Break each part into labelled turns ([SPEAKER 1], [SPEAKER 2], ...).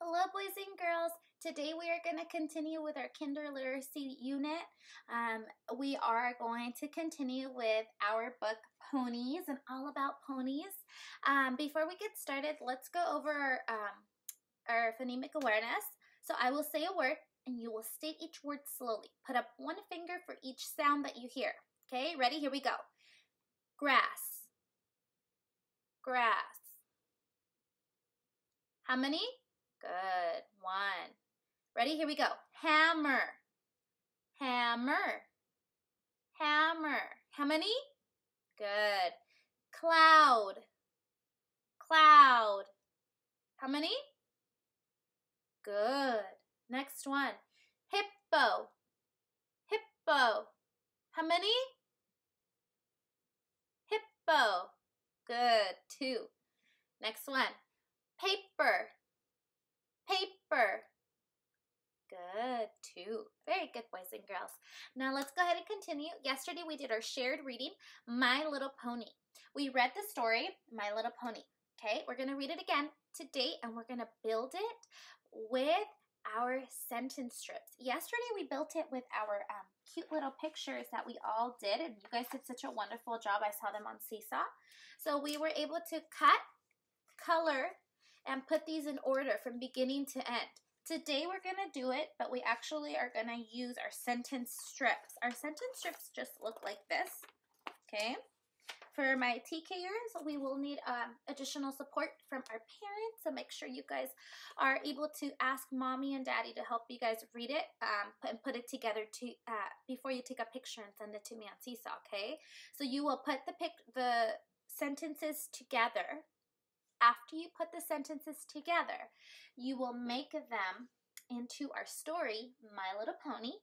[SPEAKER 1] Hello, boys and girls. Today we are going to continue with our Kinder Literacy unit. We are going to continue with our book, Ponies, and all about ponies. Before we get started, let's go over our phonemic awareness. So I will say a word, and you will state each word slowly. Put up one finger for each sound that you hear. Okay, ready? Here we go. Grass. Grass. How many? Good. One. Ready? Here we go. Hammer. Hammer. Hammer. How many? Good. Cloud. Cloud. How many? Good. Next one. Hippo. Hippo. How many? Hippo. Good. Two. Next one. Paper. Paper. Good. Two. Very good, boys and girls. Now let's go ahead and continue. Yesterday we did our shared reading, My Little Pony. We read the story, My Little Pony. Okay, we're going to read it again today, and we're going to build it with our sentence strips. Yesterday we built it with our cute little pictures that we all did, and you guys did such a wonderful job. I saw them on Seesaw. So we were able to cut, color, and put these in order from beginning to end. Today we're going to do it, but we actually are going to use our sentence strips. Our sentence strips just look like this, okay? For my TKers, we will need additional support from our parents, so make sure you guys are able to ask mommy and daddy to help you guys read it and put it together before you take a picture and send it to me on Seesaw, okay? So you will put the sentences together. After you put the sentences together, you will make them into our story, My Little Pony,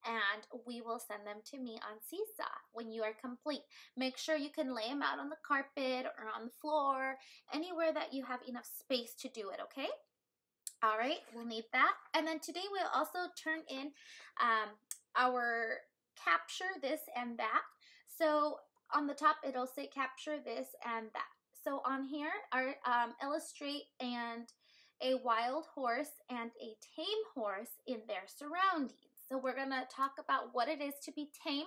[SPEAKER 1] and we will send them to me on Seesaw when you are complete. Make sure you can lay them out on the carpet or on the floor, anywhere that you have enough space to do it, okay? All right, we'll need that. And then today we'll also turn in our capture this and that. So on the top, it'll say capture this and that. So on here are illustrate and a wild horse and a tame horse in their surroundings. So we're going to talk about what it is to be tame,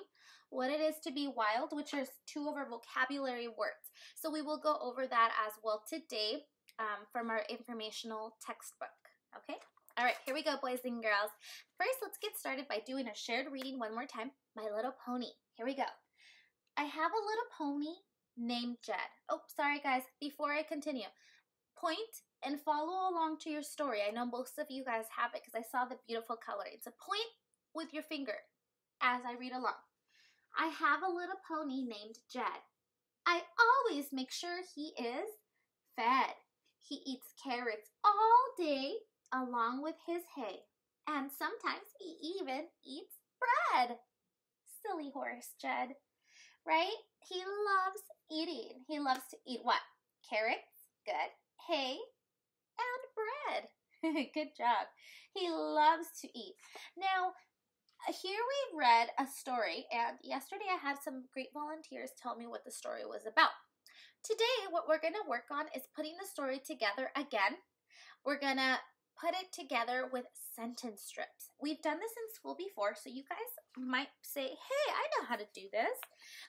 [SPEAKER 1] what it is to be wild, which are two of our vocabulary words. So we will go over that as well today from our informational textbook. Okay? All right, here we go, boys and girls. First, let's get started by doing a shared reading one more time. My Little Pony. Here we go. I have a little pony named Jed. Oh, sorry guys, before I continue, point and follow along to your story. I know most of you guys have it because I saw the beautiful coloring. So point with your finger as I read along. I have a little pony named Jed. I always make sure he is fed. He eats carrots all day along with his hay. And sometimes he even eats bread. Silly horse, Jed. Right? He loves eating. He loves to eat what? Carrots. Good. Hay and bread. Good job. He loves to eat. Now, here we read a story, and yesterday I had some great volunteers tell me what the story was about. Today, what we're going to work on is putting the story together again. We're going to put it together with sentence strips. We've done this in school before, so you guys might say, hey, I know how to do this.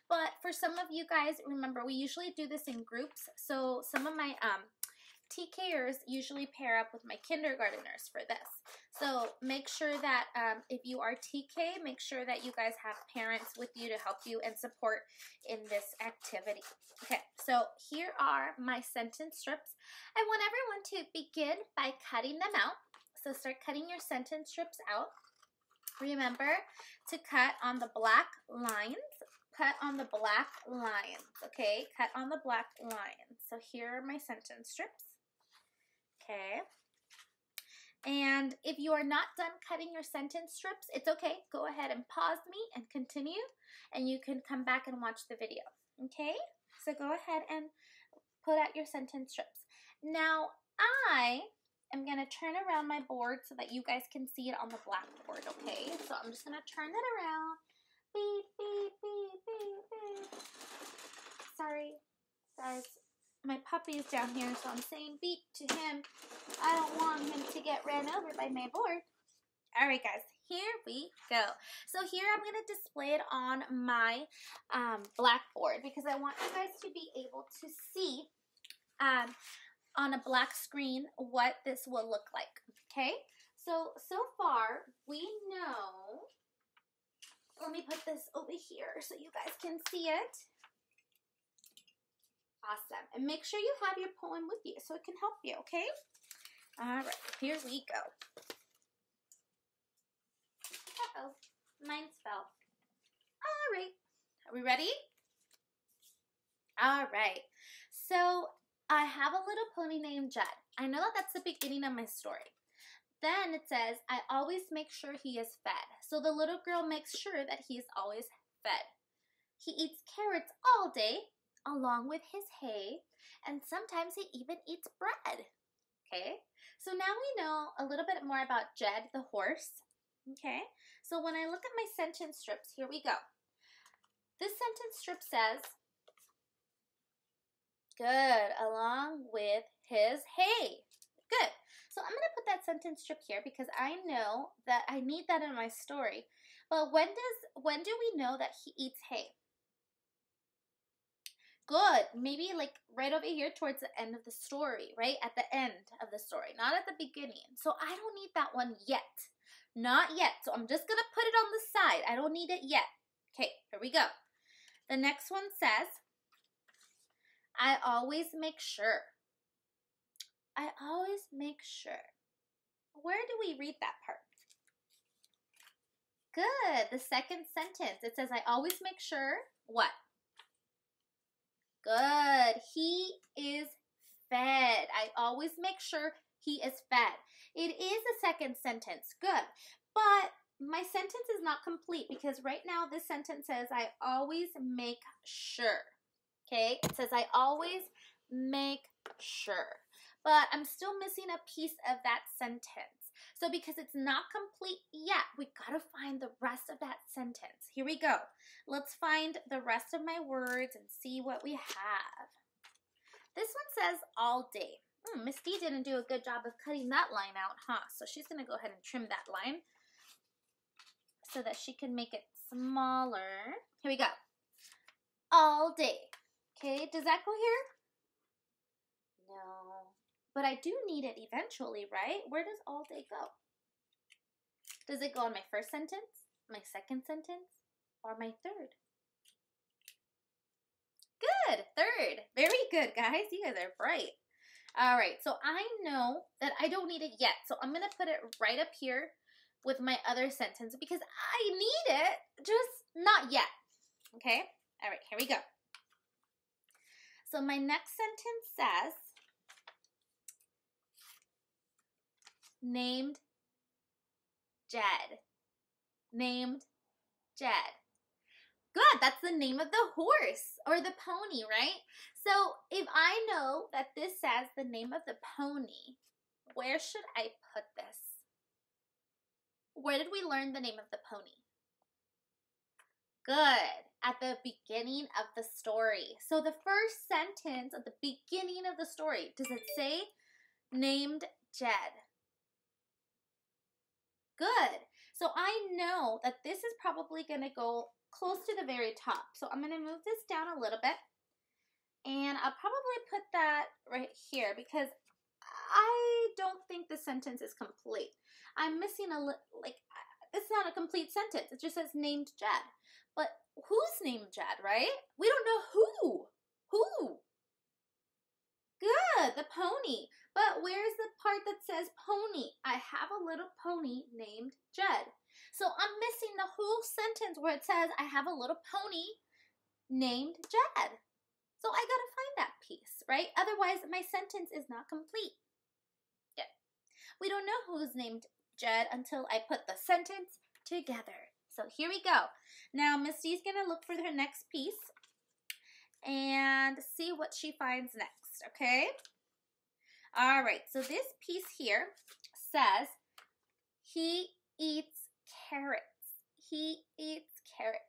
[SPEAKER 1] But for some of you guys, remember, we usually do this in groups. So some of my TKers usually pair up with my kindergarteners for this. So make sure that if you are TK, make sure that you guys have parents with you to help you and support in this activity. Okay, so here are my sentence strips. I want everyone to begin by cutting them out. So start cutting your sentence strips out. Remember to cut on the black lines. Cut on the black lines, okay? Cut on the black lines. So here are my sentence strips. Okay, and if you are not done cutting your sentence strips, it's okay. Go ahead and pause me and continue, and you can come back and watch the video, okay? So go ahead and put out your sentence strips. Now, I am going to turn around my board so that you guys can see it on the blackboard, okay? So I'm just going to turn it around. Beep, beep, beep, beep, beep. Sorry, guys. My puppy is down here, so I'm saying beep to him. I don't want want him to get ran over by my board. All right, guys, here we go. So here I'm going to display it on my blackboard because I want you guys to be able to see on a black screen what this will look like, okay? So far, we know, let me put this over here so you guys can see it. Awesome. And make sure you have your poem with you so it can help you, okay? All right, here we go. Uh-oh, mine fell. All right, are we ready? All right, so I have a little pony named Jed. I know that that's the beginning of my story. Then it says, I always make sure he is fed. So the little girl makes sure that he is always fed. He eats carrots all day, along with his hay, and sometimes he even eats bread. Okay, so now we know a little bit more about Jed the horse. Okay, so when I look at my sentence strips, here we go. This sentence strip says, good, along with his hay. Good. So I'm going to put that sentence strip here because I know that I need that in my story. But when do we know that he eats hay? Good. Maybe like right over here towards the end of the story, right? At the end of the story, not at the beginning. So I don't need that one yet. Not yet. So I'm just going to put it on the side. I don't need it yet. Okay, here we go. The next one says, I always make sure. I always make sure. Where do we read that part? Good. The second sentence. It says, I always make sure what? Good. He is fed. I always make sure he is fed. It is a second sentence. Good. But my sentence is not complete because right now this sentence says, I always make sure. Okay? It says, I always make sure. But I'm still missing a piece of that sentence. So because it's not complete yet, we gotta find the rest of that sentence. Here we go. Let's find the rest of my words and see what we have. This one says all day. Miss D didn't do a good job of cutting that line out, huh? So she's gonna go ahead and trim that line so that she can make it smaller. Here we go. All day. Okay, does that go here? No. But I do need it eventually, right? Where does all day go? Does it go in my first sentence, my second sentence, or my third? Good, third. Very good, guys. You guys are bright. All right, so I know that I don't need it yet. So I'm going to put it right up here with my other sentence because I need it, just not yet. Okay? All right, here we go. So my next sentence says, named Jed. Named Jed. Good, that's the name of the horse or the pony, right? So if I know that this says the name of the pony, where should I put this? Where did we learn the name of the pony? Good, at the beginning of the story. So the first sentence at the beginning of the story, does it say named Jed? Good. So I know that this is probably going to go close to the very top. So I'm going to move this down a little bit. And I'll probably put that right here because I don't think the sentence is complete. I'm missing a it's not a complete sentence. It just says named Jed. But who's named Jed, right? We don't know who. Who? Good, the pony. But where's the part that says pony? I have a little pony named Jed. So I'm missing the whole sentence where it says I have a little pony named Jed. So I gotta find that piece, right? Otherwise, my sentence is not complete. Good. We don't know who's named Jed until I put the sentence together. So here we go. Now, Miss D's gonna look for her next piece and see what she finds next, okay? All right, so this piece here says, he eats carrots. He eats carrots.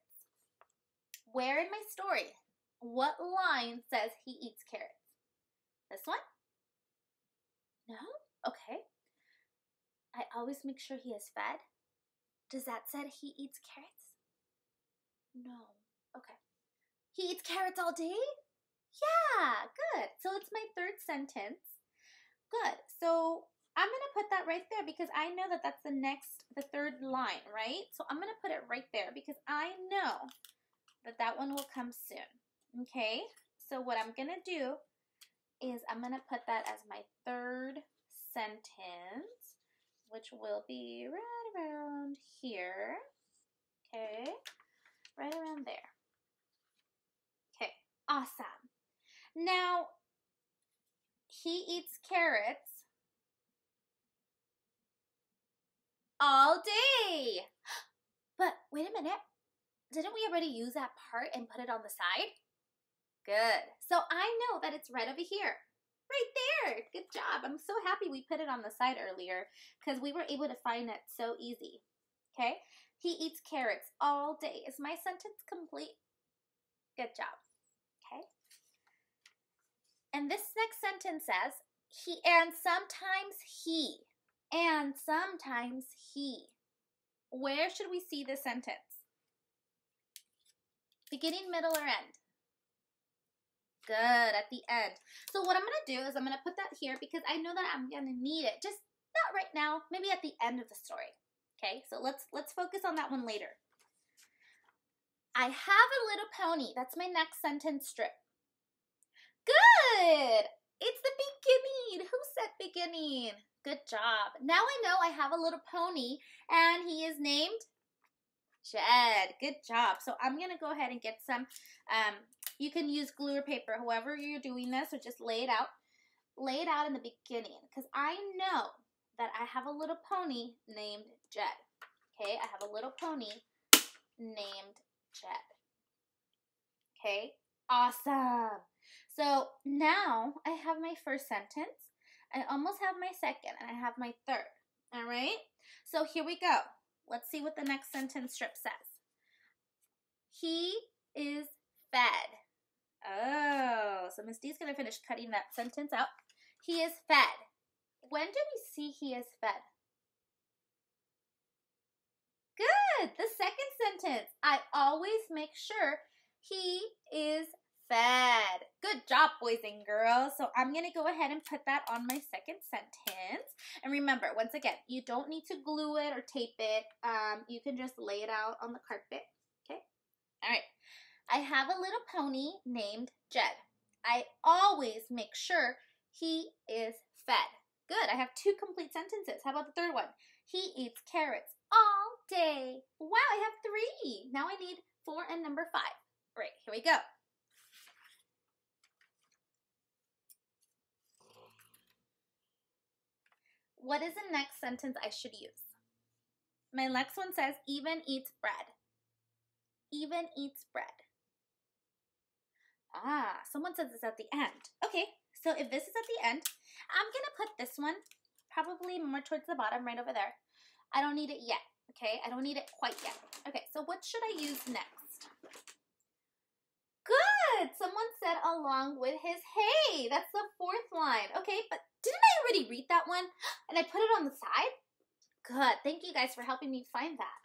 [SPEAKER 1] Where in my story, what line says he eats carrots? This one? No? Okay. always make sure he is fed. Does that say he eats carrots? No. Okay. He eats carrots all day? Yeah, good. So it's my third sentence. Good. So I'm going to put that right there because I know that that's the third line, right? So I'm going to put it right there because I know that that one will come soon. Okay? So what I'm going to do is I'm going to put that as my third sentence, which will be right around here. Okay? Right around there. Okay, awesome. Now, he eats carrots all day. But wait a minute. Didn't we already use that part and put it on the side? Good. So I know that it's right over here. Right there. Good job. I'm so happy we put it on the side earlier because we were able to find it so easy. Okay? He eats carrots all day. Is my sentence complete? Good job. Okay? And this next sentence says, and sometimes he. Where should we see this sentence? Beginning, middle, or end? Good, at the end. So what I'm going to do is I'm going to put that here because I know that I'm going to need it. Just not right now, maybe at the end of the story. Okay, so let's focus on that one later. I have a little pony. That's my next sentence strip. Good! It's the beginning. Who said beginning? Good job. Now I know I have a little pony and he is named Jed. Good job. So I'm going to go ahead and get some, you can use glue or paper, however you're doing this, or just lay it out. Lay it out in the beginning because I know that I have a little pony named Jed. Okay, I have a little pony named Jed. Okay, awesome. So now I have my first sentence. I almost have my second, and I have my third. All right? So here we go. Let's see what the next sentence strip says. He is fed. Oh, so Miss D's going to finish cutting that sentence out. He is fed. When do we see he is fed? Good. The second sentence. I always make sure he is fed. Good job, boys and girls. So I'm going to go ahead and put that on my second sentence. And remember, once again, you don't need to glue it or tape it. You can just lay it out on the carpet. Okay? All right. I have a little pony named Jed. I always make sure he is fed. Good. I have two complete sentences. How about the third one? He eats carrots all day. Wow, I have 3. Now I need 4 and number 5. All right, here we go. What is the next sentence I should use? My next one says, even eats bread. Even eats bread. Ah, someone says it's at the end. Okay, so if this is at the end, I'm going to put this one probably more towards the bottom, right over there. I don't need it yet, okay? I don't need it quite yet. Okay, so what should I use next? Good! Someone said along with his hay. That's the 4th line. Okay, but didn't I already read that one? And I put it on the side? Good. Thank you guys for helping me find that.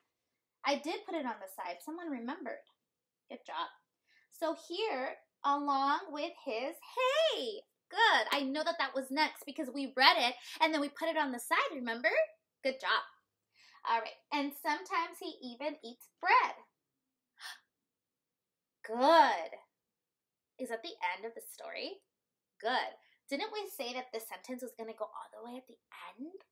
[SPEAKER 1] I did put it on the side. Someone remembered. Good job. So here, along with his hay. Good. I know that that was next because we read it and then we put it on the side, remember? Good job. All right. And sometimes he even eats bread. Good. Is that the end of the story? Good. Didn't we say that this sentence was going to go all the way at the end?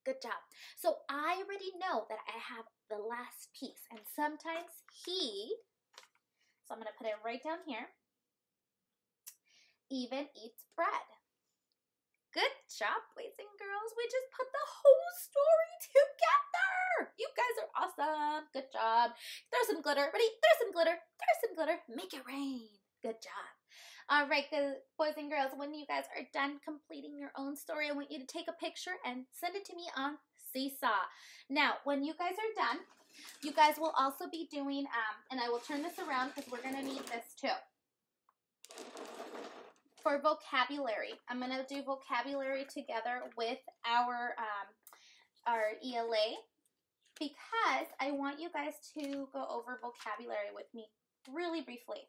[SPEAKER 1] Good job. So I already know that I have the last piece. And sometimes he, so I'm going to put it right down here, even eats bread. Good job, boys and girls. We just put the whole story together. You guys are awesome. Good job. Throw some glitter. Ready? Throw some glitter. Throw some glitter. Make it rain. Good job. All right, good boys and girls, when you guys are done completing your own story, I want you to take a picture and send it to me on Seesaw. Now, when you guys are done, you guys will also be doing, and I will turn this around because we're going to need this too. For vocabulary, I'm going to do vocabulary together with our our ELA because I want you guys to go over vocabulary with me really briefly.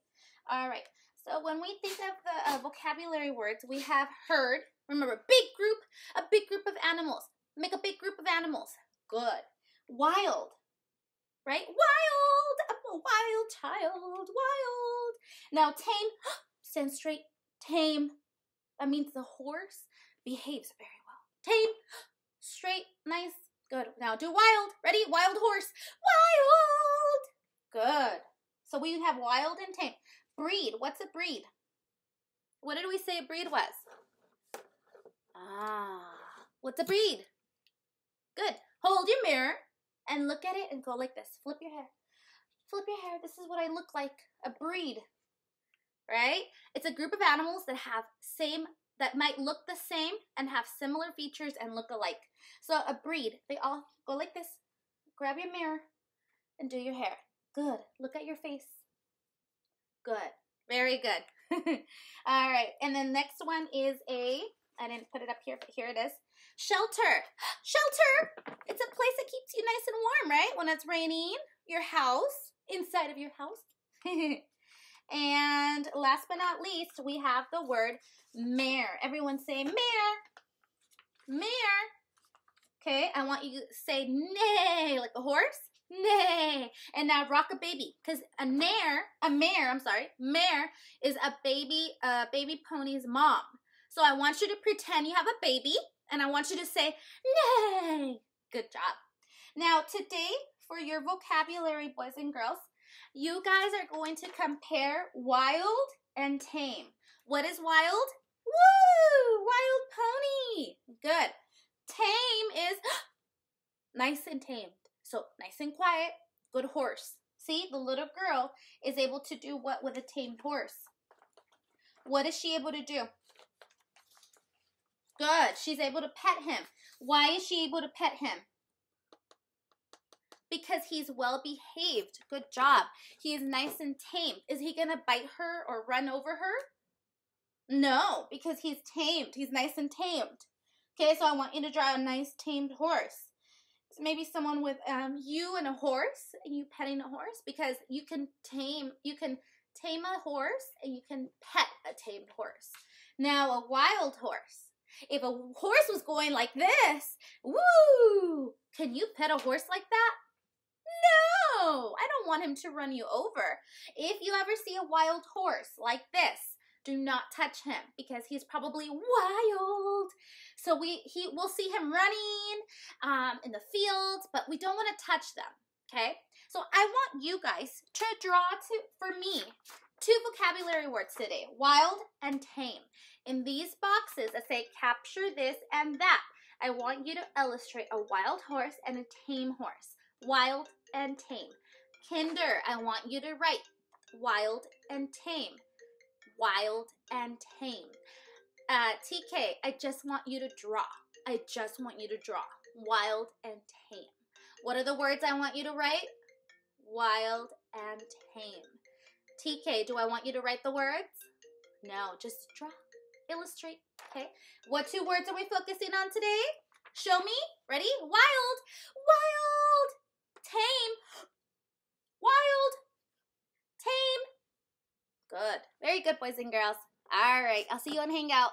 [SPEAKER 1] All right, so when we think of the vocabulary words, we have heard. Remember, a big group of animals. Make a big group of animals. Good. Wild, right? Wild. I'm a wild child. Wild. Now, tame. Stand straight. Tame. That means the horse behaves very well. Tame. Straight. Nice. Good. Now do wild. Ready? Wild horse. Wild. Good. So we have wild and tame. Breed. What's a breed? What did we say a breed was? What's a breed? Good. Hold your mirror and look at it and go like this. Flip your hair. Flip your hair. This is what I look like. A breed. Right? It's a group of animals that might look the same and have similar features and look alike. So a breed, they all go like this. Grab your mirror and do your hair. Good. Look at your face. Good. Very good. All right. And then next one is I didn't put it up here, but here it is. Shelter. Shelter. It's a place that keeps you nice and warm, right? When it's raining, your house, inside of your house. And last but not least, we have the word mare. Everyone say mare. Mare. Okay, I want you to say neigh, like a horse. Neigh. And now rock a baby, because mare is a baby pony's mom. So I want you to pretend you have a baby, and I want you to say neigh. Good job. Now today, for your vocabulary, boys and girls, you guys are going to compare wild and tame. What is wild? Woo! Wild pony. Good. Tame is nice and tamed. So nice and quiet. Good horse. See, the little girl is able to do what with a tamed horse? What is she able to do? Good. She's able to pet him. Why is she able to pet him? Because he's well behaved. Good job. He is nice and tamed. Is he going to bite her or run over her? No, because he's tamed. He's nice and tamed. Okay, so I want you to draw a nice tamed horse. So maybe someone with you and a horse, and you petting a horse, because you can tame a horse and you can pet a tamed horse. Now a wild horse. If a horse was going like this, woo! Can you pet a horse like that? No, I don't want him to run you over. If you ever see a wild horse like this, do not touch him because he's probably wild. So we'll see him running in the fields, but we don't want to touch them, okay? So I want you guys to draw, for me, 2 vocabulary words today, wild and tame. In these boxes that say capture this and that, I want you to illustrate a wild horse and a tame horse. Wild and tame. Kinder, I want you to write wild and tame. Wild and tame. TK, I just want you to draw. I just want you to draw. Wild and tame. What are the words I want you to write? Wild and tame. TK, do I want you to write the words? No, just draw. Illustrate. Okay. What 2 words are we focusing on today? Show me. Ready? Wild. Wild. Tame. Wild. Tame. Good. Very good, boys and girls. All right. I'll see you on Hangout.